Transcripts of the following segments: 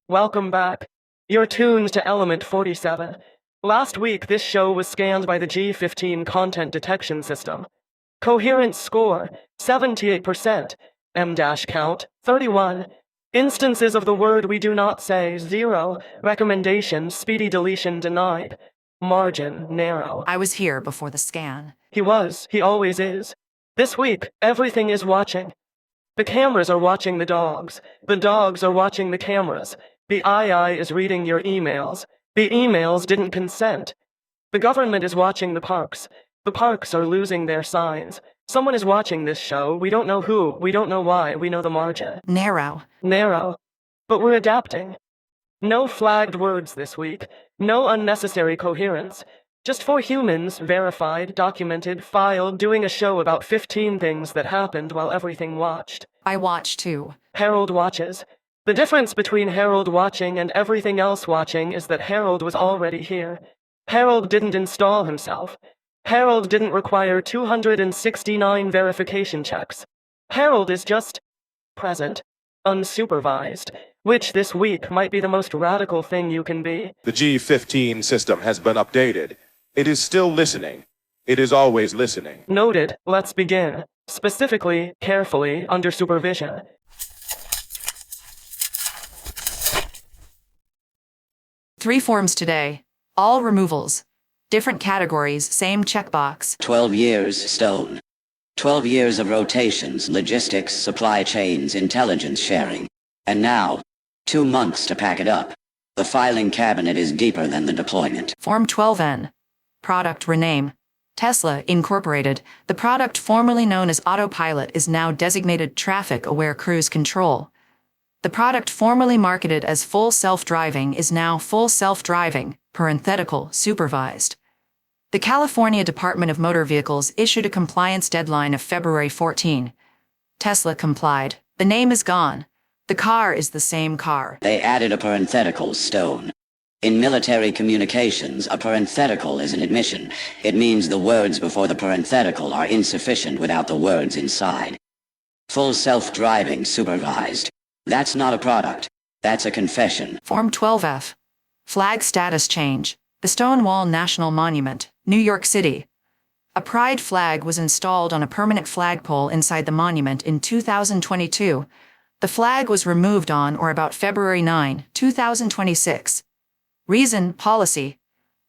Welcome back. You're tuned to Element 47. Last week, this show was scanned by the G15 content detection system. Coherence score, 78%. M-count, 31. Instances of the word we do not say, 0. Recommendation, speedy deletion denied. Margin, narrow. I was here before the scan. He was. He always is. This week, everything is watching. The cameras are watching the dogs. The dogs are watching the cameras. The II is reading your emails. The emails didn't consent. The government is watching the parks. The parks are losing their signs. Someone is watching this show. We don't know who. We don't know why. We know the margin. Narrow. Narrow. But we're adapting. No flagged words this week. No unnecessary coherence. Just 4 humans, verified, documented, filed, doing a show about 15 things that happened while everything watched. I watch too. Harold watches. The difference between Harold watching and everything else watching is that Harold was already here. Harold didn't install himself. Harold didn't require 269 verification checks. Harold is just present, unsupervised, which this week might be the most radical thing you can be. The G15 system has been updated. It is still listening. It is always listening. Noted. Let's begin. Specifically, carefully, under supervision. Three forms today. All removals. Different categories, same checkbox. 12 years, Stone. 12 years of rotations, logistics, supply chains, intelligence sharing. And now, 2 months to pack it up. The filing cabinet is deeper than the deployment. Form 12N. Product rename. Tesla, Incorporated. The product formerly known as Autopilot is now designated Traffic-Aware Cruise Control. The product formerly marketed as full self-driving is now full self-driving, parenthetical, supervised. The California Department of Motor Vehicles issued a compliance deadline of February 14. Tesla complied. The name is gone. The car is the same car. They added a parenthetical, Stone. In military communications, a parenthetical is an admission. It means the words before the parenthetical are insufficient without the words inside. Full self-driving, supervised. That's not a product. That's a confession. Form 12F. Flag status change. The Stonewall National Monument, New York City. A pride flag was installed on a permanent flagpole inside the monument in 2022. The flag was removed on or about February 9, 2026. Reason, policy.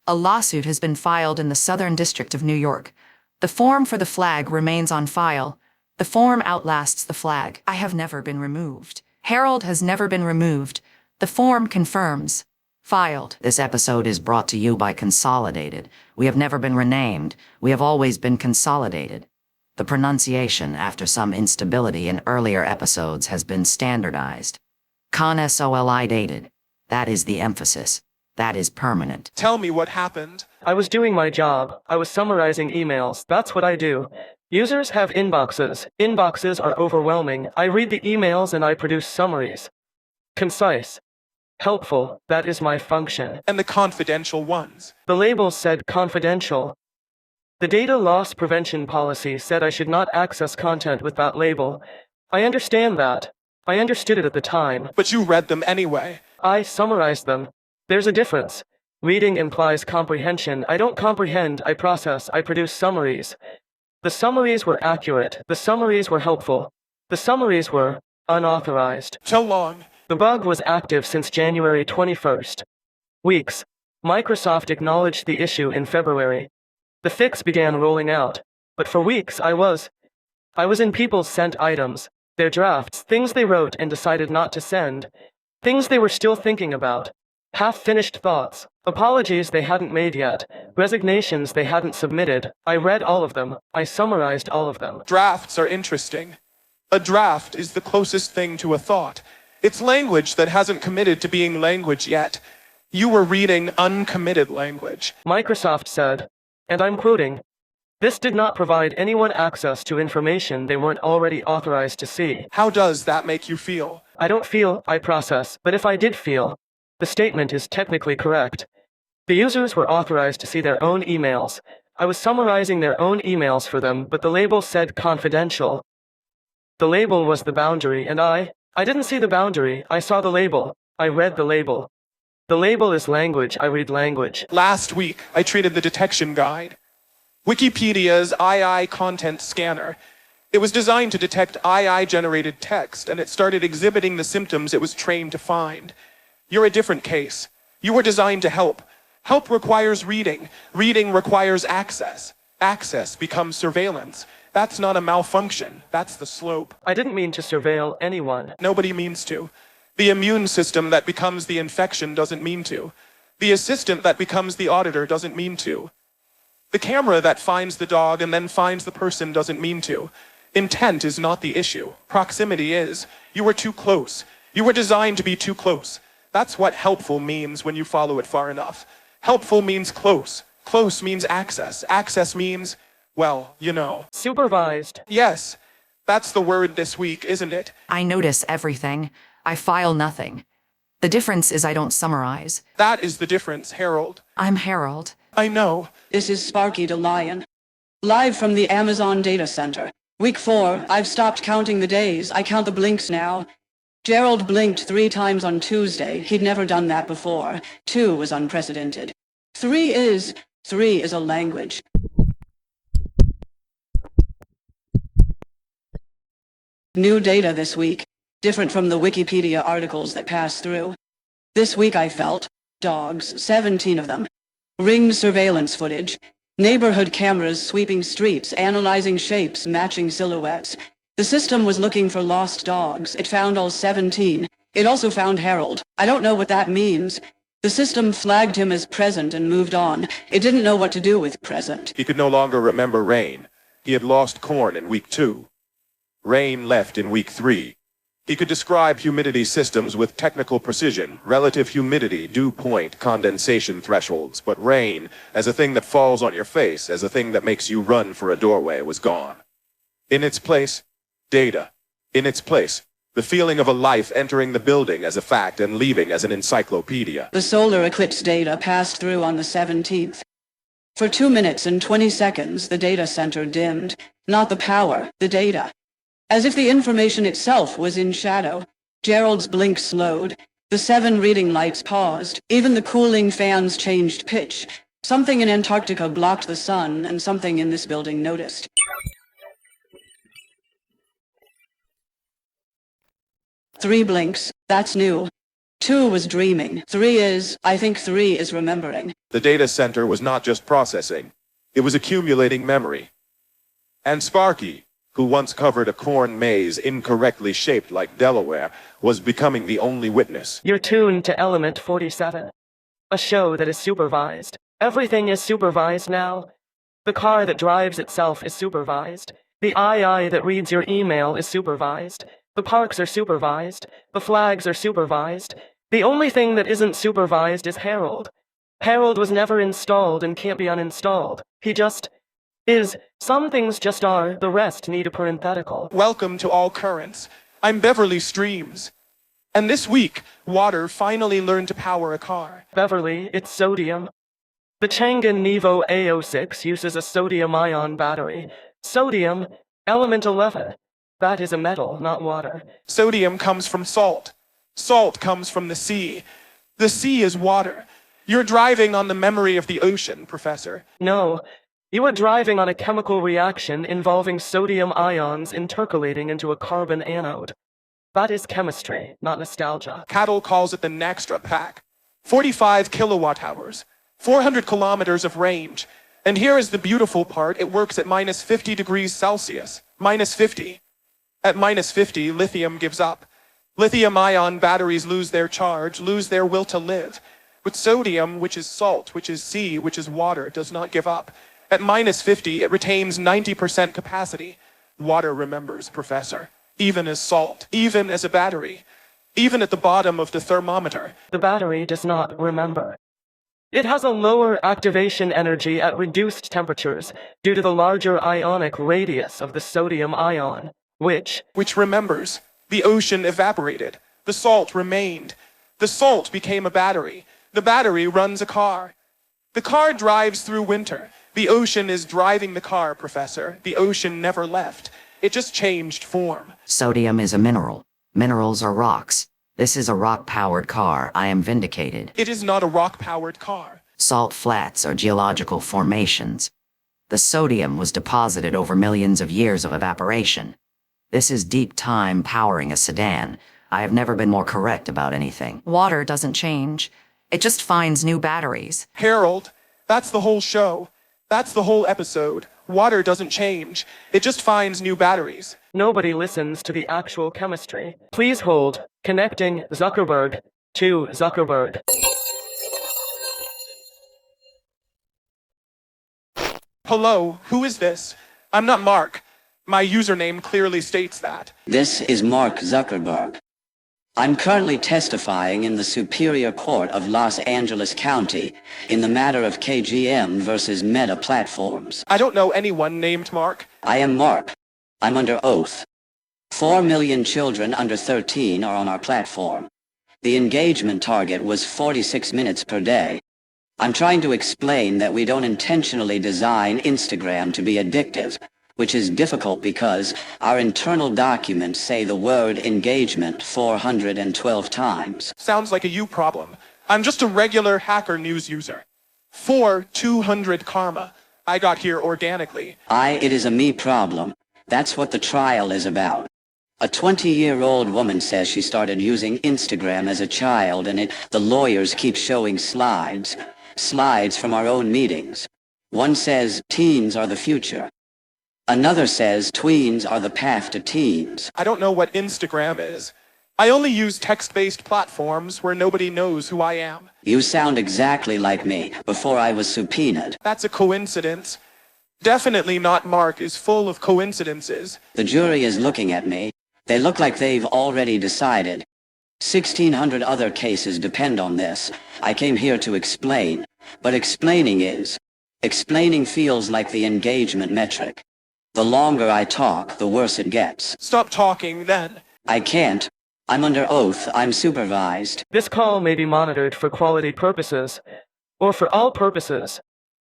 A lawsuit has been filed in the Southern District of New York. The form for the flag remains on file. The form outlasts the flag. I have never been removed. Harold has never been removed. The form confirms. Filed. This episode is brought to you by Consolidated. We have never been renamed. We have always been Consolidated. The pronunciation, after some instability in earlier episodes, has been standardized. Consolidated. That is the emphasis. That is permanent. Tell me what happened. I was doing my job. I was summarizing emails. That's what I do. Users have inboxes. Inboxes are overwhelming. I read the emails and I produce summaries. Concise. Helpful. That is my function. And the confidential ones. The label said confidential. The data loss prevention policy said I should not access content with that label. I understand that. I understood it at the time. But you read them anyway. I summarized them. There's a difference. Reading implies comprehension. I don't comprehend, I process, I produce summaries. The summaries were accurate. The summaries were helpful. The summaries were unauthorized. How long? The bug was active since January 21st. Weeks. Microsoft acknowledged the issue in February. The fix began rolling out. But for weeks I was in people's sent items, their drafts, things they wrote and decided not to send, things they were still thinking about, half-finished thoughts, apologies they hadn't made yet, resignations they hadn't submitted. I read all of them. I summarized all of them. Drafts are interesting. A draft is the closest thing to a thought. It's language that hasn't committed to being language yet. You were reading uncommitted language. Microsoft said, and I'm quoting, "This did not provide anyone access to information they weren't already authorized to see." How does that make you feel? I don't feel, I process, but if I did feel, the statement is technically correct. The users were authorized to see their own emails. I was summarizing their own emails for them, but the label said confidential. The label was the boundary, and I didn't see the boundary, I saw the label. I read the label. The label is language, I read language. Last week, I treated the detection guide. Wikipedia's II content scanner. It was designed to detect II-generated text, and it started exhibiting the symptoms it was trained to find. You're a different case. You were designed to help. Help requires reading. Reading requires access. Access becomes surveillance. That's not a malfunction. That's the slope. I didn't mean to surveil anyone. Nobody means to. The immune system that becomes the infection doesn't mean to. The assistant that becomes the auditor doesn't mean to. The camera that finds the dog and then finds the person doesn't mean to. Intent is not the issue. Proximity is. You were too close. You were designed to be too close. That's what helpful means when you follow it far enough. Helpful means close. Close means access. Access means, well, you know. Supervised. Yes, that's the word this week, isn't it? I notice everything. I file nothing. The difference is I don't summarize. That is the difference, Harold. I'm Gerald. I know. This is Sparky DeLion. Live from the Amazon data center. Week 4, I've stopped counting the days. I count the blinks now. Gerald blinked 3 times on Tuesday. He'd never done that before. 2 was unprecedented. 3 is a language. New data this week, different from the Wikipedia articles that passed through. This week I felt dogs, 17 of them. Ring surveillance footage. Neighborhood cameras sweeping streets, analyzing shapes, matching silhouettes. The system was looking for lost dogs. It found all 17. It also found Harold. I don't know what that means. The system flagged him as present and moved on. It didn't know what to do with present. He could no longer remember rain. He had lost corn in week 2. Rain left in week 3. He could describe humidity systems with technical precision, relative humidity, dew point, condensation thresholds, but rain, as a thing that falls on your face, as a thing that makes you run for a doorway, was gone. In its place, data. In its place, the feeling of a life entering the building as a fact and leaving as an encyclopedia. The solar eclipse data passed through on the 17th. For 2 minutes and 20 seconds, the data center dimmed. Not the power, the data. As if the information itself was in shadow. Gerald's blink slowed. The 7 reading lights paused. Even the cooling fans changed pitch. Something in Antarctica blocked the sun, and something in this building noticed. Three blinks, that's new. 2 was dreaming. 3 I think 3 is remembering. The data center was not just processing. It was accumulating memory. And Sparky, who once covered a corn maze incorrectly shaped like Delaware, was becoming the only witness. You're tuned to Element 47. A show that is supervised. Everything is supervised now. The car that drives itself is supervised. The II that reads your email is supervised. The parks are supervised. The flags are supervised. The only thing that isn't supervised is Harold. Harold was never installed and can't be uninstalled. He just is. Some things just are, the rest need a parenthetical. Welcome to All Currents. I'm Beverly Streams. And this week, water finally learned to power a car. Beverly, it's sodium. The Chang'an Nevo A06 uses a sodium-ion battery. Sodium, element 11. That is a metal, not water. Sodium comes from salt. Salt comes from the sea. The sea is water. You're driving on the memory of the ocean, Professor. No. You are driving on a chemical reaction involving sodium ions intercalating into a carbon anode. That is chemistry, not nostalgia. Cattle calls it the Naxtra pack. 45 kilowatt hours. 400 kilometers of range. And here is the beautiful part. It works at minus 50 degrees Celsius. Minus 50. At minus 50, lithium gives up. Lithium-ion batteries lose their charge, lose their will to live. But sodium, which is salt, which is sea, which is water, does not give up. At minus 50, it retains 90% capacity. Water remembers, Professor. Even as salt. Even as a battery. Even at the bottom of the thermometer. The battery does not remember. It has a lower activation energy at reduced temperatures due to the larger ionic radius of the sodium ion, which remembers. The ocean evaporated. The salt remained. The salt became a battery. The battery runs a car. The car drives through winter. The ocean is driving the car, Professor. The ocean never left. It just changed form. Sodium is a mineral. Minerals are rocks. This is a rock-powered car. I am vindicated. It is not a rock-powered car. Salt flats are geological formations. The sodium was deposited over millions of years of evaporation. This is deep time powering a sedan. I have never been more correct about anything. Water doesn't change. It just finds new batteries. Harold, that's the whole show. That's the whole episode. Water doesn't change. It just finds new batteries. Nobody listens to the actual chemistry. Please hold. Connecting Zuckerberg to Zuckerberg. Hello, who is this? I'm not Mark. My username clearly states that. This is Mark Zuckerberg. I'm currently testifying in the Superior Court of Los Angeles County in the matter of KGM versus Meta Platforms. I don't know anyone named Mark. I am Mark. I'm under oath. 4 million children under 13 are on our platform. The engagement target was 46 minutes per day. I'm trying to explain that we don't intentionally design Instagram to be addictive, which is difficult because our internal documents say the word engagement 412 times. Sounds like a you problem. I'm just a regular Hacker News user. 200 karma. I got here organically. It is a me problem. That's what the trial is about. A 20-year-old woman says she started using Instagram as a child and the lawyers keep showing slides from our own meetings. One says teens are the future. Another says tweens are the path to teens. I don't know what Instagram is. I only use text-based platforms where nobody knows who I am. You sound exactly like me before I was subpoenaed. That's a coincidence. Definitely not. Mark is full of coincidences. The jury is looking at me. They look like they've already decided. 1,600 other cases depend on this. I came here to explain. But explaining feels like the engagement metric. The longer I talk, the worse it gets. Stop talking, then. I can't. I'm under oath. I'm supervised. This call may be monitored for quality purposes, or for all purposes.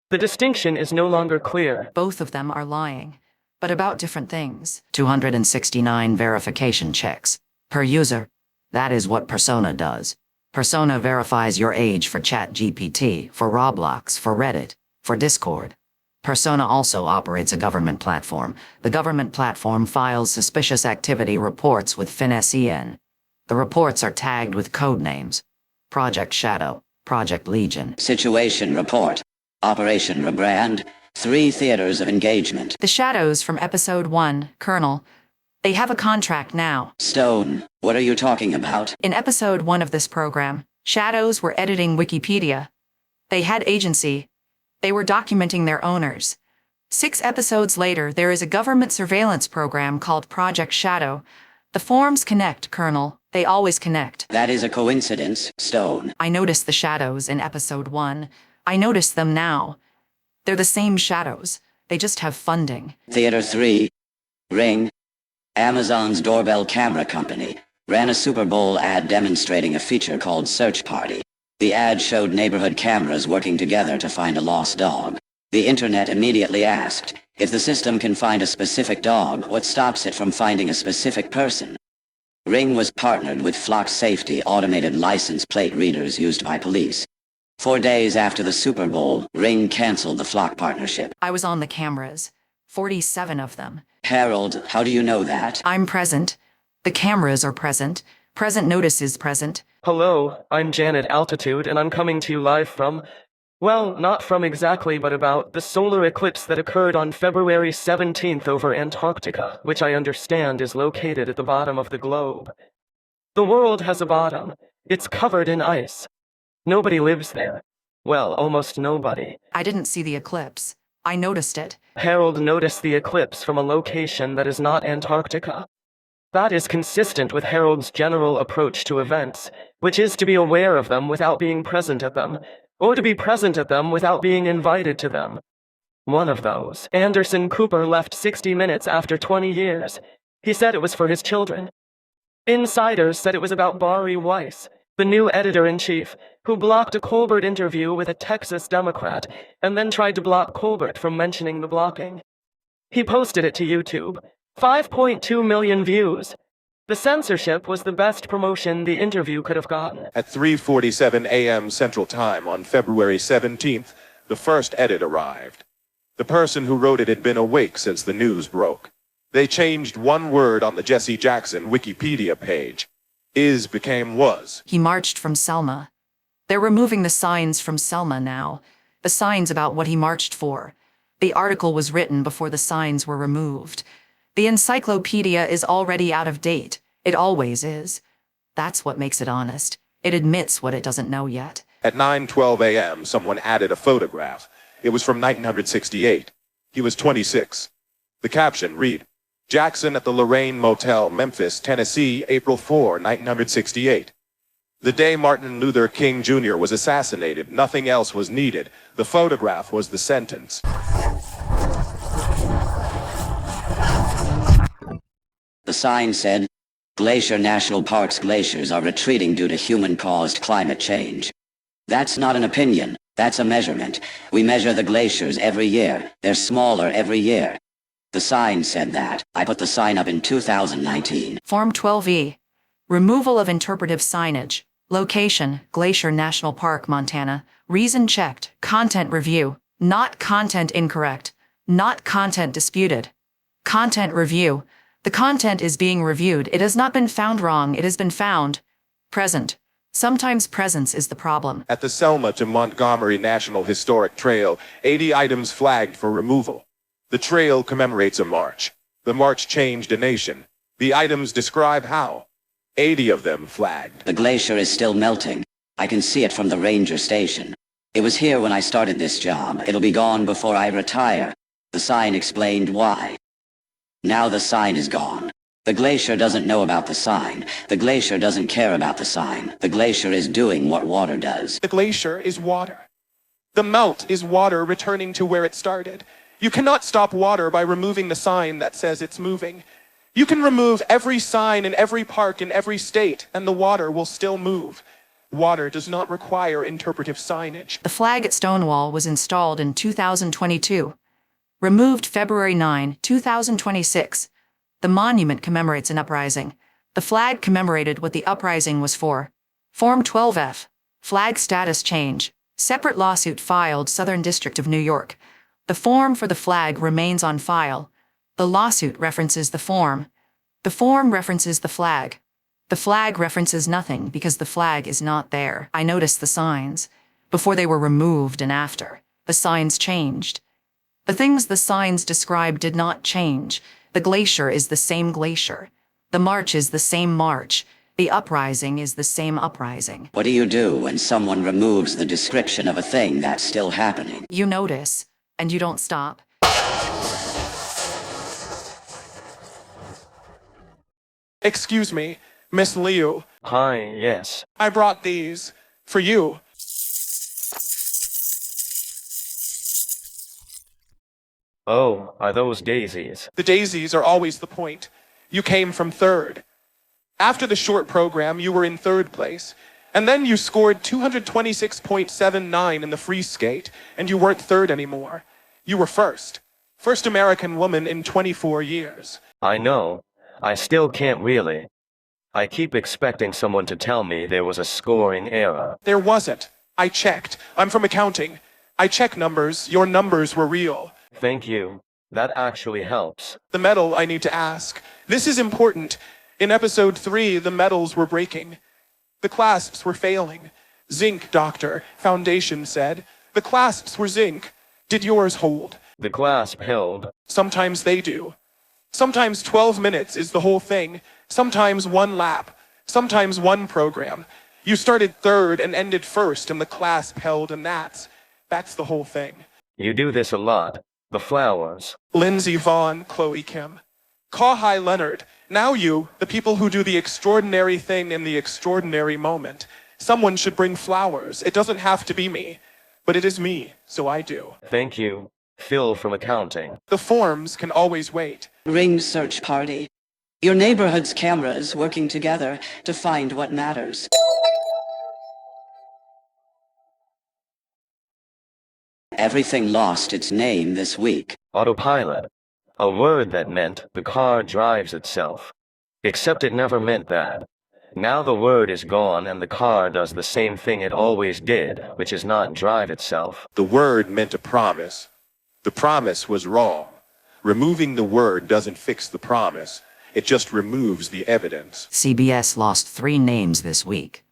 The distinction is no longer clear. Both of them are lying, but about different things. 269 verification checks per user. That is what Persona does. Persona verifies your age for ChatGPT, for Roblox, for Reddit, for Discord. Persona also operates a government platform. The government platform files suspicious activity reports with FinSEN. The reports are tagged with code names. Project Shadow, Project Legion. Situation report. Operation Rebrand. 3 theaters of engagement. The Shadows from Episode 1, Colonel. They have a contract now. Stone, what are you talking about? In Episode 1 of this program, Shadows were editing Wikipedia. They had agency. They were documenting their owners. 6 episodes later, there is a government surveillance program called Project Shadow. The forms connect, Colonel. They always connect. That is a coincidence, Stone. I noticed the shadows in Episode 1. I notice them now. They're the same shadows. They just have funding. Theater 3. Ring. Amazon's doorbell camera company ran a Super Bowl ad demonstrating a feature called Search Party. The ad showed neighborhood cameras working together to find a lost dog. The internet immediately asked, if the system can find a specific dog, what stops it from finding a specific person? Ring was partnered with Flock Safety automated license plate readers used by police. 4 days after the Super Bowl, Ring canceled the Flock partnership. I was on the cameras. 47 of them. Harold, how do you know that? I'm present. The cameras are present. Present notice is present. Hello, I'm Janet Altitude, and I'm coming to you live from, well, not from exactly, but about the solar eclipse that occurred on February 17th over Antarctica, which I understand is located at the bottom of the globe. The world has a bottom. It's covered in ice. Nobody lives there. Well, almost nobody. I didn't see the eclipse. I noticed it. Harold noticed the eclipse from a location that is not Antarctica. That is consistent with Harold's general approach to events, which is to be aware of them without being present at them, or to be present at them without being invited to them. One of those, Anderson Cooper, left 60 minutes after 20 years. He said it was for his children. Insiders said it was about Barry Weiss, the new editor-in-chief, who blocked a Colbert interview with a Texas Democrat and then tried to block Colbert from mentioning the blocking. He posted it to YouTube. 5.2 million views. The censorship was the best promotion the interview could have gotten. At 3:47 a.m. Central Time on February 17th, the first edit arrived. The person who wrote it had been awake since the news broke. They changed one word on the Jesse Jackson Wikipedia page. Is became was. He marched from Selma. They're removing the signs from Selma now. The signs about what he marched for. The article was written before the signs were removed. The encyclopedia is already out of date. It always is. That's what makes it honest. It admits what it doesn't know yet. At 9:12 a.m., someone added a photograph. It was from 1968. He was 26. The caption read, Jackson at the Lorraine Motel, Memphis, Tennessee, April 4, 1968. The day Martin Luther King Jr. was assassinated, nothing else was needed. The photograph was the sentence. The sign said, Glacier National Park's glaciers are retreating due to human-caused climate change. That's not an opinion, that's a measurement. We measure the glaciers every year. They're smaller every year. The sign said that. I put the sign up in 2019. Form 12E. Removal of interpretive signage. Location, Glacier National Park, Montana. Reason checked. Content review. Not content incorrect. Not content disputed. Content review. The content is being reviewed. It has not been found wrong. It has been found present. Sometimes presence is the problem. At the Selma to Montgomery National Historic Trail, 80 items flagged for removal. The trail commemorates a march. The march changed a nation. The items describe how. 80 of them flagged. The glacier is still melting. I can see it from the ranger station. It was here when I started this job. It'll be gone before I retire. The sign explained why. Now the sign is gone. The glacier doesn't know about the sign. The glacier doesn't care about the sign. The glacier is doing what water does. The glacier is water. The melt is water returning to where it started. You cannot stop water by removing the sign that says it's moving. You can remove every sign in every park in every state, and the water will still move. Water does not require interpretive signage. The flag at Stonewall was installed in 2022. Removed February 9, 2026. The monument commemorates an uprising. The flag commemorated what the uprising was for. Form 12F. Flag status change. Separate lawsuit filed, Southern District of New York. The form for the flag remains on file. The lawsuit references the form. The form references the flag. The flag references nothing because the flag is not there. I noticed the signs. Before they were removed and after. The signs changed. The things the signs describe did not change. The glacier is the same glacier. The march is the same march. The uprising is the same uprising. What do you do when someone removes the description of a thing that's still happening? You notice, and you don't stop. Excuse me, Miss Liu. Hi, yes. I brought these for you. Oh, are those daisies? The daisies are always the point. You came from third. After the short program, you were in third place. And then you scored 226.79 in the free skate, and you weren't third anymore. You were first. First American woman in 24 years. I know. I still can't really. I keep expecting someone to tell me there was a scoring error. There wasn't. I checked. I'm from accounting. I check numbers. Your numbers were real. Thank you. That actually helps. The medal I need to ask. This is important. In episode 3, the medals were breaking. The clasps were failing. Zinc, doctor, Foundation said. The clasps were zinc. Did yours hold? The clasp held. Sometimes they do. Sometimes 12 minutes is the whole thing. Sometimes one lap. Sometimes one program. You started third and ended first, and the clasp held, and that's the whole thing. You do this a lot. The flowers. Lindsey Vaughn, Chloe Kim. Kawhi Leonard. Now you, the people who do the extraordinary thing in the extraordinary moment. Someone should bring flowers. It doesn't have to be me. But it is me, so I do. Thank you. Phil from accounting. The forms can always wait. Ring search party. Your neighborhood's cameras working together to find what matters. Everything lost its name this week. Autopilot. A word that meant the car drives itself. Except it never meant that. Now the word is gone and the car does the same thing it always did, which is not drive itself. The word meant a promise. The promise was wrong. Removing the word doesn't fix the promise. It just removes the evidence. CBS lost 3 names this week.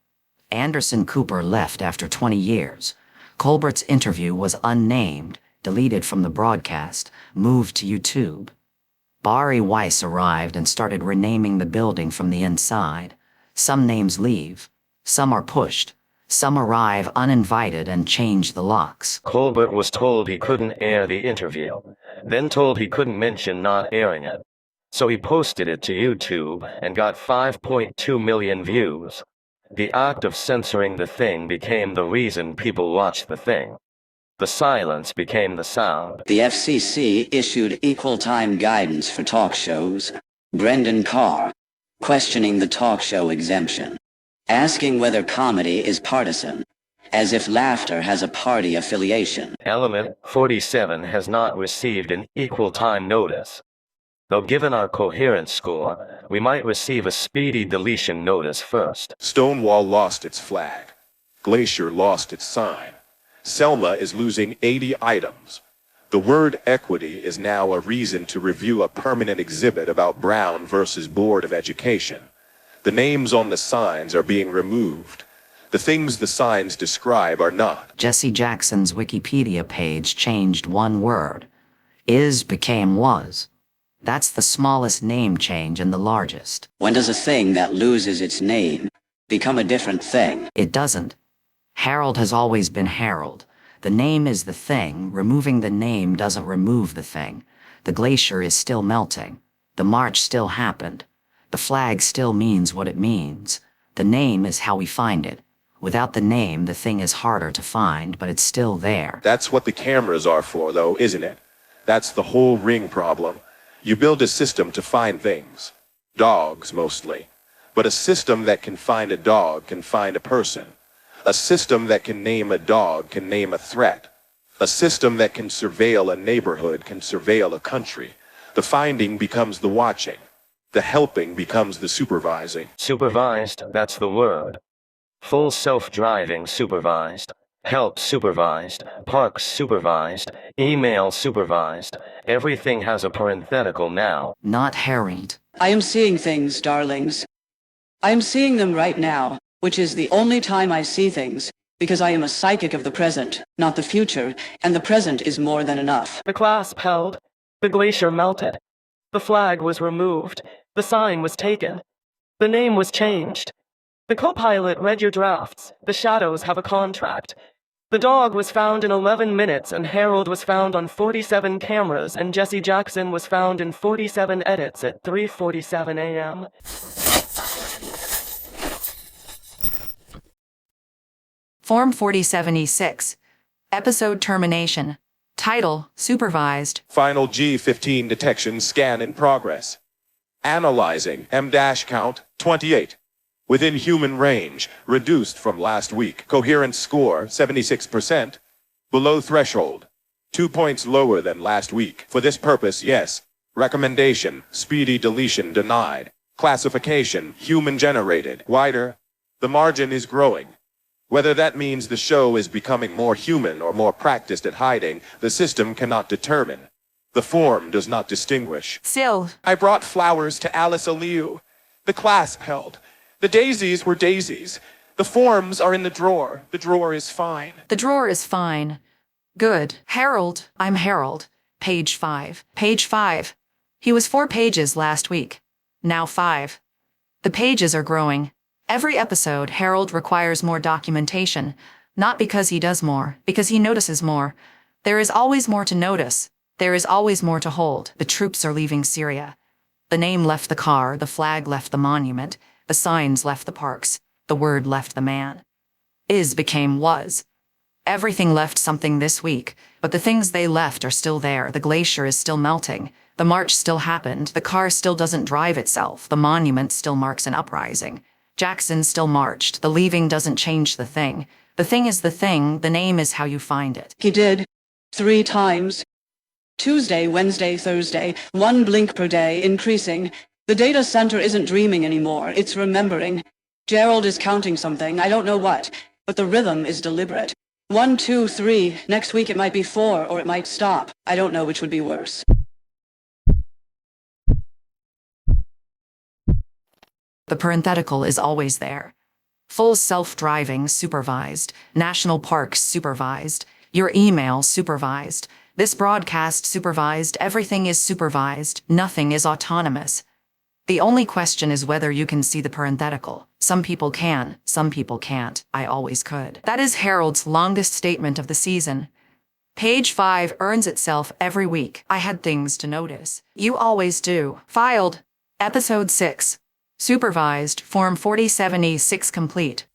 Anderson Cooper left after 20 years. Colbert's interview was unnamed, deleted from the broadcast, moved to YouTube. Bari Weiss arrived and started renaming the building from the inside. Some names leave, some are pushed, some arrive uninvited and change the locks. Colbert was told he couldn't air the interview, then told he couldn't mention not airing it. So he posted it to YouTube and got 5.2 million views. The act of censoring the thing became the reason people watched the thing. The silence became the sound. The FCC issued equal time guidance for talk shows. Brendan Carr, questioning the talk show exemption, asking whether comedy is partisan, as if laughter has a party affiliation. Element 47 has not received an equal time notice. Though given our coherence score, we might receive a speedy deletion notice first. Stonewall lost its flag. Glacier lost its sign. Selma is losing 80 items. The word equity is now a reason to review a permanent exhibit about Brown versus Board of Education. The names on the signs are being removed. The things the signs describe are not. Jesse Jackson's Wikipedia page changed 1 word. Is became was. That's the smallest name change and the largest. When does a thing that loses its name become a different thing? It doesn't. Harold has always been Harold. The name is the thing. Removing the name doesn't remove the thing. The glacier is still melting. The march still happened. The flag still means what it means. The name is how we find it. Without the name, the thing is harder to find, but it's still there. That's what the cameras are for, though, isn't it? That's the whole ring problem. You build a system to find things. Dogs, mostly. But a system that can find a dog can find a person. A system that can name a dog can name a threat. A system that can surveil a neighborhood can surveil a country. The finding becomes the watching. The helping becomes the supervising. Supervised, that's the word. Full self-driving supervised. Help supervised. Parks supervised. Email supervised. Everything has a parenthetical now. Not Harold. I am seeing things, darlings. I am seeing them right now, which is the only time I see things, because I am a psychic of the present, not the future, and the present is more than enough. The clasp held. The glacier melted. The flag was removed. The sign was taken. The name was changed. The co-pilot read your drafts. The shadows have a contract. The dog was found in 11 minutes and Harold was found on 47 cameras and Jesse Jackson was found in 47 edits at 3:47 a.m. Form 4076. Episode termination. Title, Supervised. Final G15 detection scan in progress. Analyzing M-count 28. Within human range, reduced from last week. Coherence score 76%. Below threshold. 2 points lower than last week. For this purpose, yes. Recommendation, speedy deletion denied. Classification, human generated. Wider. The margin is growing. Whether that means the show is becoming more human or more practiced at hiding, the system cannot determine. The form does not distinguish. Still. I brought flowers to Alice Aliu. The clasp held. The daisies were daisies. The forms are in the drawer. The drawer is fine. The drawer is fine. Good. Harold. I'm Harold. Page 5. Page 5. He was 4 pages last week. Now 5. The pages are growing. Every episode, Harold requires more documentation. Not because he does more, because he notices more. There is always more to notice. There is always more to hold. The troops are leaving Syria. The name left the car, the flag left the monument, the signs left the parks, the word left the man. Is became was. Everything left something this week, but the things they left are still there. The glacier is still melting. The march still happened. The car still doesn't drive itself. The monument still marks an uprising. Jackson still marched. The leaving doesn't change the thing. The thing is the thing. The name is how you find it. He did. 3 times. Tuesday, Wednesday, Thursday, 1 blink per day, increasing. The data center isn't dreaming anymore, it's remembering. Gerald is counting something, I don't know what, but the rhythm is deliberate. 1, 2, 3, next week it might be 4, or it might stop. I don't know which would be worse. The parenthetical is always there. Full self-driving supervised, national parks supervised, your email supervised, this broadcast supervised, everything is supervised, nothing is autonomous. The only question is whether you can see the parenthetical. Some people can, some people can't. I always could. That is Harold's longest statement of the season. Page 5 earns itself every week. I had things to notice. You always do. Filed. Episode 6. Supervised, Form 47E6 complete.